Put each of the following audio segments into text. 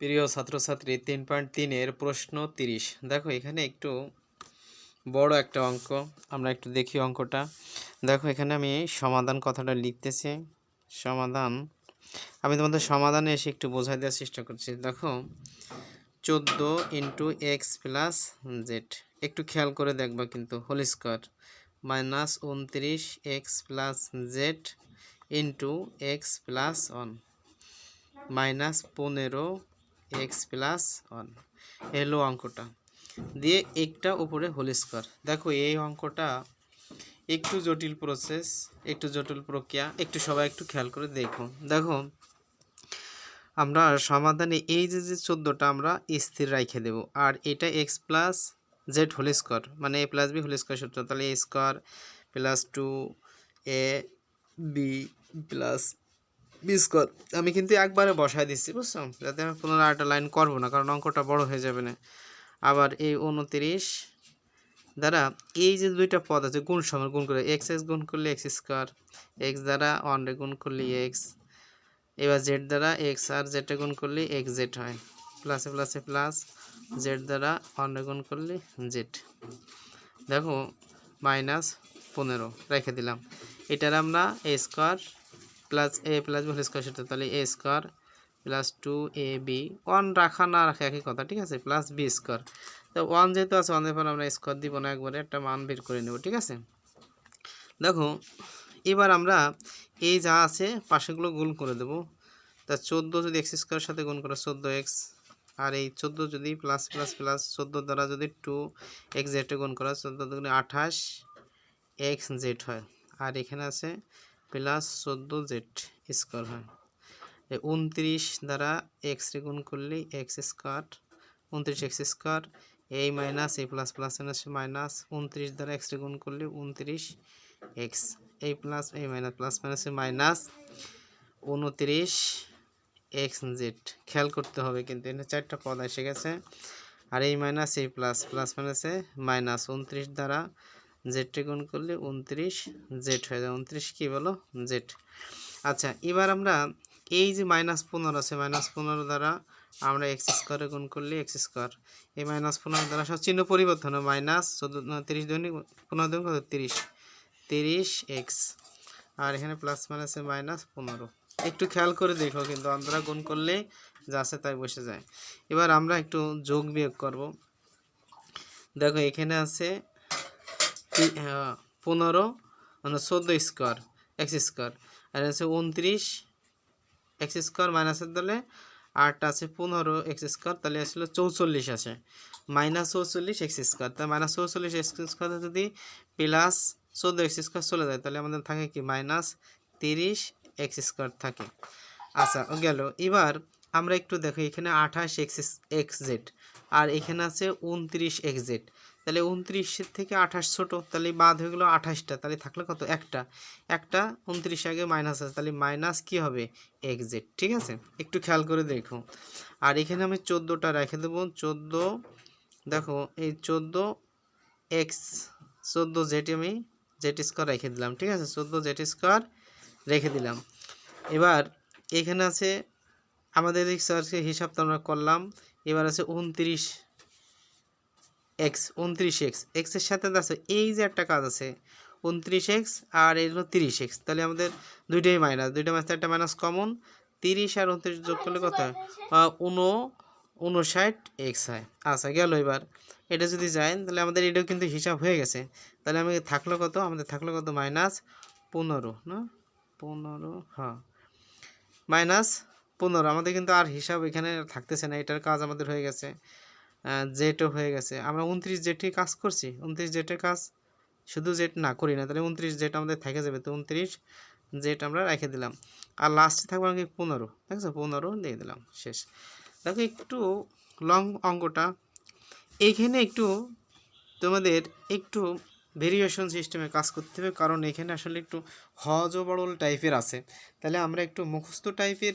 প্রিয় ছাত্রছাত্রী 3.3 এর প্রশ্ন 30। দেখো এখানে একটু বড় একটা অঙ্ক, আমরা একটু দেখি অঙ্কটা। দেখো এখানে আমি সমাধান কথাটা লিখতেছি। সমাধান আমি তোমাদের সমাধানে এসে একটু বোঝাই দেওয়ার চেষ্টা করছি। দেখো 14 ইন্টু এক্স প্লাস জেড, একটু খেয়াল করে দেখবা কিন্তু, whole square minus 29 X plus Z into X plus 1 minus 15 X plus 1 এলো অঙ্কটা দিয়ে একটা উপরে হোল স্কোয়ার। দেখো এই অঙ্কটা একটু জটিল প্রসেস, একটু জটিল প্রক্রিয়া, একটু সবাই একটু খেয়াল করে দেখো। দেখো আমরা সমাধানে এই যে 14টা আমরা স্থির রেখে দেব, আর এটা X plus Z whole square মানে A plus B whole square সূত্র, তাহলে A square plus 2 A B plus B square. আমি কিন্তু একবারে বসায় দিচ্ছি, বুঝছো, যাতে আমি পুনরায় একটা লাইন করবো না, কারণ অঙ্কটা বড় হয়ে যাবে না। আবার এই 29 দ্বারা এই যে দুইটা পদ আছে গুণ সমান, গুণ করে এক্স এক্স গুণ করলে এক্স স্কোয়ার, এক্স দ্বারা 1 গুণ করলে এক্স, এবার জেড দ্বারা এক্স আর জেডটা গুণ করলে এক্স জেড হয়, প্লাসে প্লাসে প্লাস, জেড দ্বারা 1 গুণ করলে জেড। দেখো মাইনাস 15 রেখে দিলাম। এটার আমরা এ স্কোয়ার প্লাস এ প্লাস বি হোল স্কোয়ার সূত্র, তাহলে A square plus 2 A B, 1 রাখা না রাখা একই কথা, ঠিক আছে, প্লাস বি স্কোয়ার। তো 1 যেহেতু আছে 1 এর পর আমরা স্কোয়ার দিব না, একবারে একটা মান বের করে নেব, ঠিক আছে। দেখো এবার আমরা এই যা আছে পাশেগুলো গুণ করে দেব। তা 14 যদি এক্স স্কোয়ারের সাথে গুণ করে 14 এক্স, আর এই 14 যদি প্লাস প্লাস প্লাস 14 দ্বারা যদি 2 এক্স জেডে গুণ করা, 14 দুগুণে 28 এক্স জেড হয়, আর এখানে আছে প্লাস 14 জেড স্কোয়ার হয়। 29 দ্বারা এক্স রে গুণ করলে এক্স স্কোয়ার, 29 এক্স স্কোয়ার, এই মাইনাস এই প্লাস প্লাস মাইনাস 29 দ্বারা এক্স রে গুণ করলে 29 এক্স, এই প্লাস এই মাইনাস প্লাস মাইনাসে মাইনাস 29 এক্স জেড। খেয়াল করতে হবে কিন্তু এখানে 4টা পদ এসে গেছে, আর এই মাইনাস এই প্লাস প্লাস মাইনাসে মাইনাস 29 দ্বারা জেডে গুণ করলে 29 জেড হয়ে যায়, 29 কী বলো জেড। আচ্ছা এবার আমরা এই যে মাইনাস 15 আছে, মাইনাস 15 দ্বারা আমরা এক্স স্কোয়ারে গুণ করলে এক্স স্কোয়ার, এই মাইনাস 15 দ্বারা সব চিহ্ন পরিবর্তন হয়, মাইনাস 30 দুগুণে 15 দুগুণে কত 30 এক্স, আর এখানে প্লাস মাইনাসে মাইনাস 15। একটু খেয়াল করে দেখো কিন্তু, অন্তরা গুণ করলে যা আছে তাই বসে যায়। এবার আমরা একটু যোগ বিয়োগ করব। দেখো এখানে আছে 15 মানে 14 স্কোয়ার এক্স স্কোয়ার, আর আছে 29 এক্স স্কোয়ার মাইনাসের দলে 8 আছে 15 এক্স স্কোয়ার, তাহলে আসলে 44 আছে, মাইনাস 44 এক্স স্কোয়ার। তাই মাইনাস 44 এক্স স্কোয়ার যদি প্লাস 14 এক্স স্কোয়ার চলে যায়, তাহলে আমাদের থাকে কি মাইনাস 30 এক্স স্কোয়ার থাকে। আচ্ছা গেল। এবার আমরা একটু দেখো এখানে 28 এক্স জেড, আর এখানে আছে 29 এক্স জেড, তাহলে 29 থেকে 28 ছোট, তাহলে বাদ হয়ে গেলো 28টা, তাহলে থাকলে কত একটা 29 আগে মাইনাস আছে, তাহলে মাইনাস কি হবে এক্স জেড, ঠিক আছে। একটু খেয়াল করে দেখো, আর এখানে আমি 14টা রেখে দেবো। 14 দেখো এই 14 এক্স 14 জেড আমি জেড স্কোয়ার রেখে দিলাম, ঠিক আছে, 14 জেড স্কোয়ার রেখে দিলাম। এবার এখানে আছে আমাদের হিসাব তো আমরা করলাম। এবার আছে 29 এক্স, 29 এক্স, এক্সের সাথে আছে এই যে একটা কাজ আছে 29 এক্স আর এই হলো 30 এক্স, তাহলে আমাদের দুইটাই মাইনাস, একটা মাইনাস কমন, 30 আর 29 যোগ করলে কত হয় 59 এক্স হয়। আচ্ছা গেল। এবার এটা যদি যায় তাহলে আমাদের এটাও কিন্তু হিসাব হয়ে গেছে, তাহলে আমি থাকলো কত, আমাদের থাকলো কত মাইনাস 15 না 15, হ্যাঁ মাইনাস 15। আমাদের কিন্তু আর হিসাব এখানে থাকতেছে না, এটার কাজ আমাদের হয়ে গেছে, জেটও হয়ে গেছে। আমরা 29 জেটে কাজ করছি, 29 জেটের কাজ শুধু জেট না করি না, তাহলে 29 জেট আমাদের থেকে যাবে, তো 29 জেট আমরা রেখে দিলাম, আর লাস্টে থাকবে আমাকে 15, দেখছো 15 দিয়ে দিলাম, শেষ। দেখো একটু লং অঙ্কটা, এইখানে একটু তোমাদের একটু ভেরিয়েশন সিস্টেমে কাজ করতে হবে, কারণ এখানে আসলে একটু হজবরল টাইপের আছে, তাহলে আমরা একটু মুখস্থ টাইপের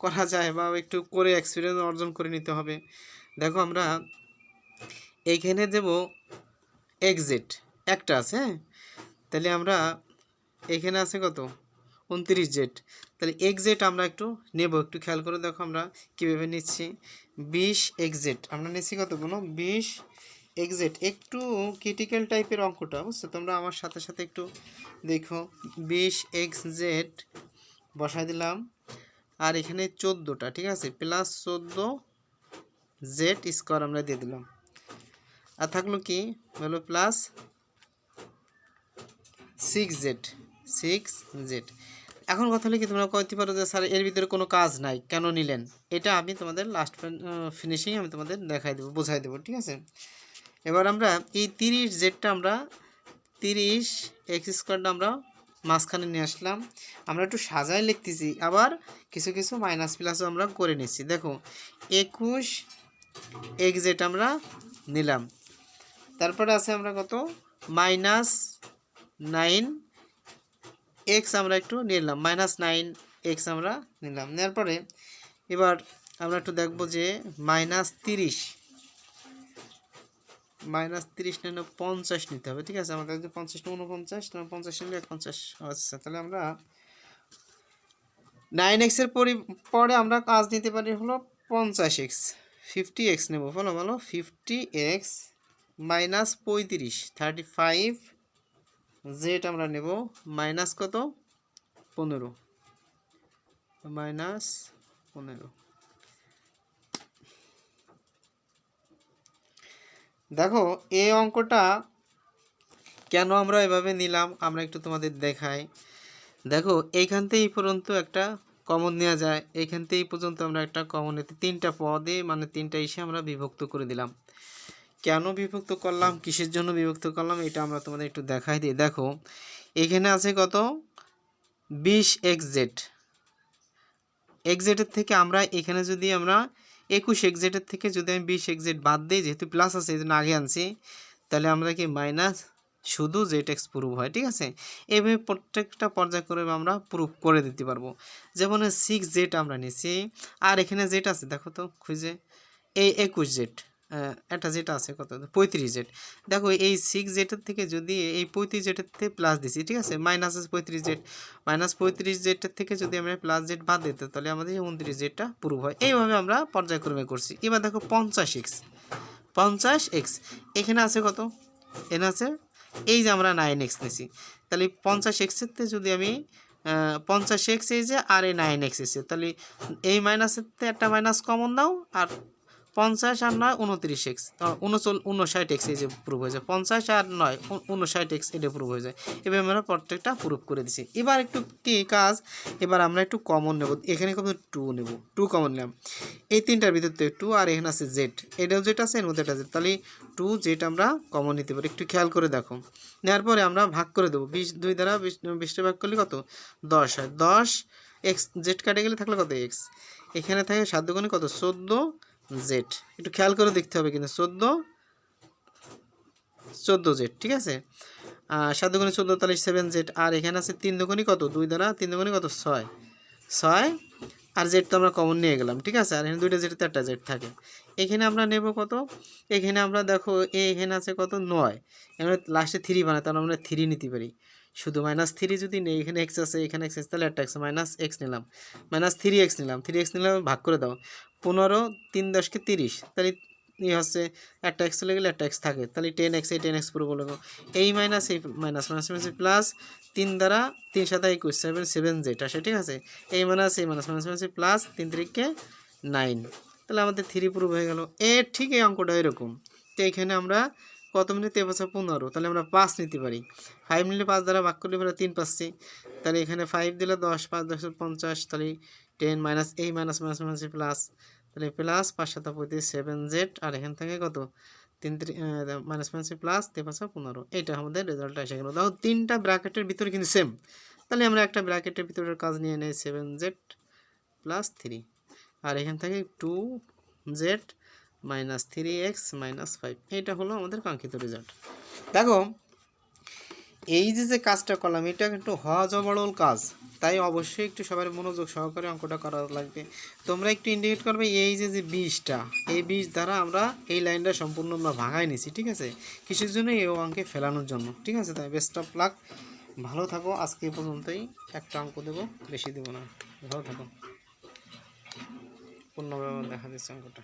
করা যায় বা একটু করে এক্সপিরিয়েন্স অর্জন করে নিতে হবে। দেখো আমরা এইখানে দেব এক্সজেড একটা আছে, হ্যাঁ, তাহলে আমরা এখানে আছে কত 29 জেড, তাহলে এক্সজেড আমরা একটু নেব, একটু খেয়াল করে দেখো আমরা কীভাবে নিচ্ছি। 20 এক্সজেড আমরা নিচ্ছি কত, কোনো 20 এক্সজেড। একটু ক্রিটিক্যাল টাইপের অঙ্কটা, বুঝছো তোমরা আমার সাথে সাথে একটু দেখো। 20 এক্সজেড বসাই দিলাম, আর এখানে 14টা, ঠিক আছে, প্লাস 14 জেড স্কোয়ার আমরা দিয়ে দিলাম, আর থাকলো কি হলো প্লাস 6z 6z। এখন কথা হলো কি, তোমরা কইতে পারো যে স্যার এর ভিতরে কোনো কাজ নাই, কেন নিলেন? এটা আমি তোমাদের লাস্ট ফিনিশিং আমি তোমাদের দেখাই দেবো, বোঝাই দেবো, ঠিক আছে। এবার আমরা এই 30zটা আমরা 30 এক্স স্কোয়ারটা আমরা মাঝখানে নিয়ে আসলাম, আমরা একটু সাজায় লিখতেছি, আবার কিছু কিছু মাইনাস প্লাসও আমরা করে নিচ্ছি। দেখো 21 এক্সজেড আমরা নিলাম, তারপরে আছে আমরা কত -9 এক্স আমরা একটু নিলাম, -9 এক্স আমরা নিলাম। নেওয়ার পরে এবার আমরা একটু দেখব যে -30 নিলে 50 নিতে হবে, ঠিক আছে। আমাদের 50 49 50 নিলে 50। আচ্ছা, তাহলে আমরা 9x এর পরে আমরা কাজ নিতে পারি হলো 50x 50x নেব, বলো বলো 50x -35 35 জেড আমরা নেব মাইনাস কত 15 -15। দেখো এই অঙ্কটা কেন আমরা এভাবে নিলাম আমরা একটু তোমাদের দেখাই। দেখো এইখান থেকে এই পর্যন্ত একটা কমন নেওয়া যায়, এইখান থেকে এই পর্যন্ত আমরা একটা কমন নিতে 3টা পদে মানে 3টা ইসে আমরা বিভক্ত করে দিলাম। কেন বিভক্ত করলাম, কিসের জন্য বিভক্ত করলাম, এটা আমরা তোমাদের একটু দেখাই দিই। দেখো এখানে আছে কত 20 এক্সজেড, এক্সজেডের থেকে আমরা এখানে যদি আমরা 21 এক্সজেডের থেকে যদি আমি 20 এক্সজেড বাদ দিই, যেহেতু প্লাস আছে এই জন্য আগে আনছি, তাহলে আমরা কি মাইনাস শুধু জেড এক্স প্রুভ হয়, ঠিক আছে। এইভাবে প্রত্যেকটা পর্যায়ক্রমে আমরা প্রুভ করে দিতে পারবো। যেমন 6z আমরা নিছি, আর এখানে জেড আছে দেখো তো খুঁজে, এই 21z একটা যেটা আছে কত 35z। দেখো এই 6z থেকে যদি এই 35z থেকে প্লাস দিছি, ঠিক আছে, মাইনাস 35z -35z থেকে যদি আমরা প্লাস জেড বাদ দিতে, তাহলে আমাদের 29zটা প্রুভ হয়। এইভাবে আমরা পর্যায়ক্রমে করছি। এবার দেখো 50x এখানে আছে কত, এখানে আছে এই যে আমরা 9x নিছি, তাহলে 50x এর যদি আমি 50x এই যে আর এই 9x এসে, তাহলে এই মাইনাসের একটা মাইনাস কমন দাও, আর 50 আর 9 29x 59x এই যে প্রুভ হয়ে যায়, 50 আর 9 59x এটা প্রুভ হয়ে যায়। এবার আমরা প্রত্যেকটা প্রুভ করে দিছি। এবার একটু কি কাজ, এবার আমরা একটু কমন নেব, এখানে কত 2 নেব, 2 কমন নিলাম, এই তিনটার ভিতর থেকে 2, আর এখানে আছে জেড, এটাও যেটা আছে এর মধ্যে এটা জেড, তাহলে 2 জেড আমরা কমন নিতে পারি। একটু খেয়াল করে দেখো, নেওয়ার পরে আমরা ভাগ করে দেবো, 2 দ্বারা 20টা ভাগ করলে কত 10 হয়, 10 এক্স জেড কাটে গেলে থাকলে কত এক্স, এখানে থাকে 7 দুগুণে কত 14 জেড। একটু খেয়াল করে দেখতে হবে কিন্তু 14 জেড, ঠিক আছে। 7 দুগুণে 14 তাহলে 7 জেড, আর এখানে আছে 3 দুগুণে কত 2 দ্বারা 3 দুগুণে কত 6 আর জেড তো আমরা কমন নিয়ে গেলাম, ঠিক আছে। আর এখানে 2টা জেডতে একটা জেড থাকে, এখানে আমরা নেব কত, এখানে আমরা দেখো এখানে আছে কত 9, এখানে লাস্টে 3 বানায়, তাহলে আমরা 3 নিতে পারি। শুধু -3 যদি নেই, এখানে এক্স আছে এখানে এক্স আছে, তাহলে একটা এক্স -x নিলাম, -3x নিলাম, 3x নিলে ভাগ করে দাও 15 3 10 কে 30, তাহলে হচ্ছে একটা এক্স চলে গেলে একটা এক্স থাকে, তাহলে 10x এই 10x পুরো বলে এই মাইনাস এই মাইনাস প্লাস 3 দ্বারা 3 7 21 7 জেড আসে, ঠিক আছে। এই মাইনাস এই মাইনাস প্লাস 3 3 9, তাহলে আমাদের 3 প্রুভ হয়ে গেল। ঠিক এই অঙ্কটা এরকম। তো এখানে আমরা কত মিনিট 15, তাহলে আমরা 5 নিতে পারি, 5 নিলে 5 দ্বারা ভাগ করলে আমরা 3 পাচ্ছি, তাহলে এখানে 5 দিলে 10 5 10 50, তাহলে 10 মাইনাস এই মাইনাস প্লাস, তাহলে প্লাস 5 7 35 7z, আর এখান থেকে কত 3 মাইনাস প্লাস 3 5 15, এইটা আমাদের রেজাল্ট এসে গেল। দেখো 3টা ব্র্যাকেটের ভিতরে কিন্তু সেম, তাহলে আমরা একটা ব্র্যাকেটের ভিতরের কাজ নিয়ে নেই 7z প্লাস 3, আর এখান থেকে 2z -3x -5, এইটা হলো আমাদের কাঙ্ক্ষিত রেজাল্ট। দেখো এই যে কাজটা করলাম এটা একটু জবরদল কাজ, তাই অবশ্যই একটু সবার মনোযোগ সহকারে অঙ্কটা করা লাগবে। তোমরা একটু ইন্ডিকেট করবে এই যে 20টা, এই 20 দ্বারা আমরা এই লাইনটা সম্পূর্ণ আমরা ভাঙাই নিছি, ঠিক আছে, কিসের জন্য এই অঙ্কে ফেলানোর জন্য, ঠিক আছে। তাই বেস্ট অফ লাক, ভালো থাকো, আজকে এই পর্যন্তই। একটা অঙ্ক দেবো, বেশি দেবো না। ভালো থাকো। পূর্ণভাবে দেখা দিচ্ছে অঙ্কটা।